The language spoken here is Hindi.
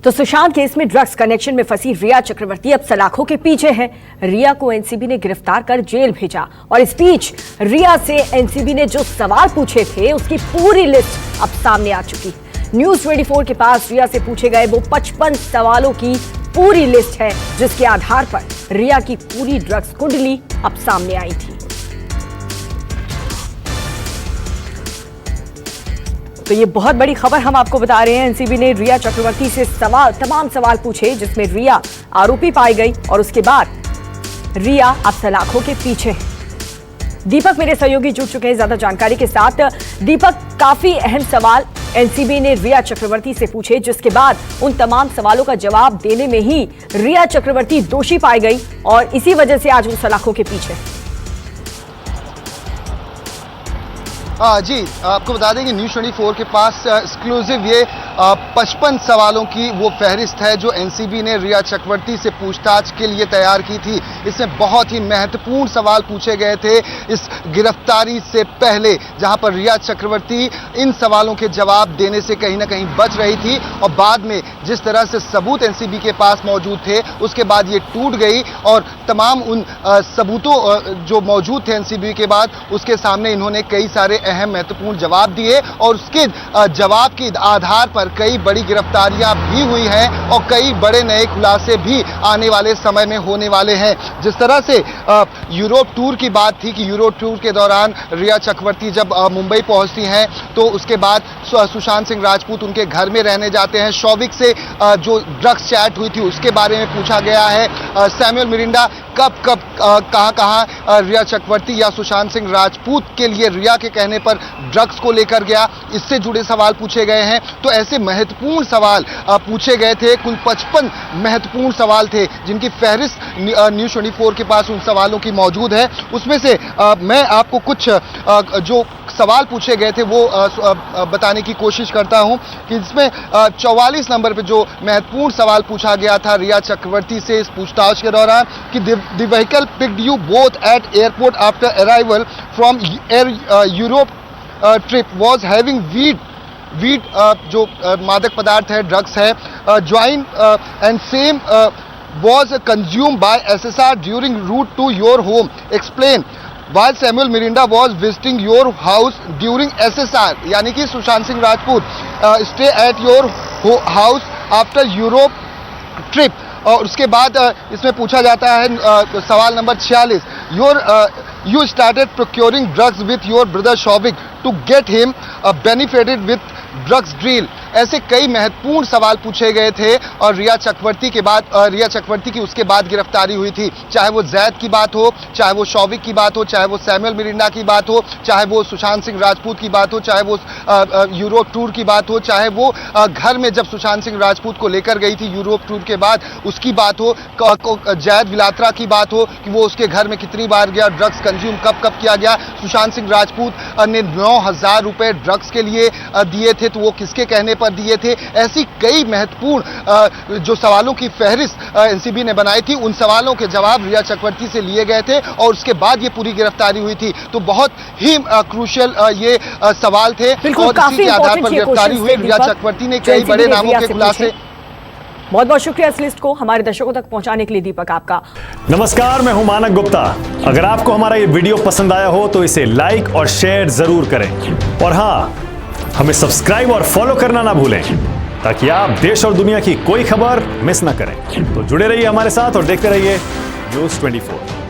तो सुशांत केस में ड्रग्स कनेक्शन में फंसी रिया चक्रवर्ती अब सलाखों के पीछे है। रिया को एनसीबी ने गिरफ्तार कर जेल भेजा और इस बीच रिया से एनसीबी ने जो सवाल पूछे थे उसकी पूरी लिस्ट अब सामने आ चुकी। न्यूज 24 के पास रिया से पूछे गए वो 55 सवालों की पूरी लिस्ट है, जिसके आधार पर रिया की पूरी ड्रग्स कुंडली अब सामने आई थी। तो ये बहुत बड़ी खबर हम आपको बता रहे हैं। एनसीबी ने रिया चक्रवर्ती से तमाम सवाल पूछे, जिसमें रिया आरोपी पाई गई और उसके बाद रिया अब सलाखों के पीछे है। दीपक मेरे सहयोगी जुड़ चुके हैं ज्यादा जानकारी के साथ। दीपक, काफी अहम सवाल एनसीबी ने रिया चक्रवर्ती से पूछे, जिसके बाद उन तमाम सवालों का जवाब देने में ही रिया चक्रवर्ती दोषी पाई गई और इसी वजह से आज वो सलाखों के पीछे। जी, आपको बता दें कि न्यूज 24 के पास एक्सक्लूसिव ये 55 सवालों की वो फहरिस्त है जो एनसीबी ने रिया चक्रवर्ती से पूछताछ के लिए तैयार की थी। इसमें बहुत ही महत्वपूर्ण सवाल पूछे गए थे इस गिरफ्तारी से पहले, जहां पर रिया चक्रवर्ती इन सवालों के जवाब देने से कहीं ना कहीं बच रही थी और बाद में जिस तरह से सबूत एनसीबी के पास मौजूद थे उसके बाद ये टूट गई और तमाम उन सबूतों जो मौजूद थे एनसीबी के बाद उसके सामने इन्होंने कई सारे अहम महत्वपूर्ण जवाब दिए और उसके जवाब के आधार पर कई बड़ी गिरफ्तारियां भी हुई हैं और कई बड़े नए खुलासे भी आने वाले समय में होने वाले हैं। जिस तरह से यूरोप टूर की बात थी कि यूरोप टूर के दौरान रिया चक्रवर्ती जब मुंबई पहुंचती हैं तो उसके बाद सुशांत सिंह राजपूत उनके घर में रहने जाते हैं। शौविक से जो ड्रग्स चैट हुई थी उसके बारे में पूछा गया है। सैमुअल मिरिंडा कब कहां रिया चक्रवर्ती या सुशांत सिंह राजपूत के लिए रिया के कहने पर ड्रग्स को लेकर गया, इससे जुड़े सवाल पूछे गए हैं। तो ऐसे महत्वपूर्ण सवाल पूछे गए थे। कुल 55 महत्वपूर्ण सवाल थे जिनकी फहरिस्त न्यूज 24 के पास उन सवालों की मौजूद है। उसमें से मैं आपको कुछ जो सवाल पूछे गए थे वो बताने की कोशिश करता हूं कि इसमें 44 नंबर पे जो महत्वपूर्ण सवाल पूछा गया था रिया चक्रवर्ती से इस पूछताछ के दौरान कि the vehicle picked you both at airport after arrival from Europe trip was having weed जो मादक पदार्थ है, ड्रग्स है, join and same was consumed by SSR during route to your home. Explain. While Samuel Mirinda was visiting your house during SSR, यानी कि Sushant Singh Rajput stay at your house after Europe trip. और उसके बाद इसमें पूछा जाता है सवाल number 46, you started procuring drugs with your brother Shovik to get him benefited with drugs deal. ऐसे कई महत्वपूर्ण सवाल पूछे गए थे और रिया चक्रवर्ती की उसके बाद गिरफ्तारी हुई थी। चाहे वो जैद की बात हो, चाहे वो शौविक की बात हो, चाहे वो सैमुअल मिरिंडा की बात हो, चाहे वो सुशांत सिंह राजपूत की बात हो, चाहे वो यूरोप टूर की बात हो, चाहे वो घर में जब सुशांत सिंह राजपूत को लेकर गई थी यूरोप टूर के बाद उसकी बात हो, जैद विलात्रा की बात हो कि वो उसके घर में कितनी बार गया, ड्रग्स कंज्यूम कब किया गया, सुशांत सिंह राजपूत ने 9,000 रुपए ड्रग्स के लिए दिए थे तो वो किसके कहने पर दिए थे। ऐसी कई महत्वपूर्ण जो सवालों की फहरिस्त एनसीबी ने बनाई थी, उन सवालों के जवाब रिया चक्रवर्ती से लिए गए थे और उसके बाद ये पूरी गिरफ्तारी हुई थी। तो बहुत ही क्रूशियल ये सवाल थे और इसी के आधार पर गिरफ्तारी हुई। रिया चक्रवर्ती ने कई बड़े नामों के खुलासे। बहुत बहुत शुक्रिया इस लिस्ट को हमारे दर्शकों तक पहुंचाने के लिए दीपक आपका। नमस्कार, मैं हूं मानक गुप्ता। अगर आपको हमारा ये वीडियो पसंद आया हो तो इसे लाइक और शेयर जरूर करें और हाँ, हमें सब्सक्राइब और फॉलो करना ना भूलें ताकि आप देश और दुनिया की कोई खबर मिस ना करें। तो जुड़े रहिए हमारे साथ और देखते रहिए न्यूज़ 24।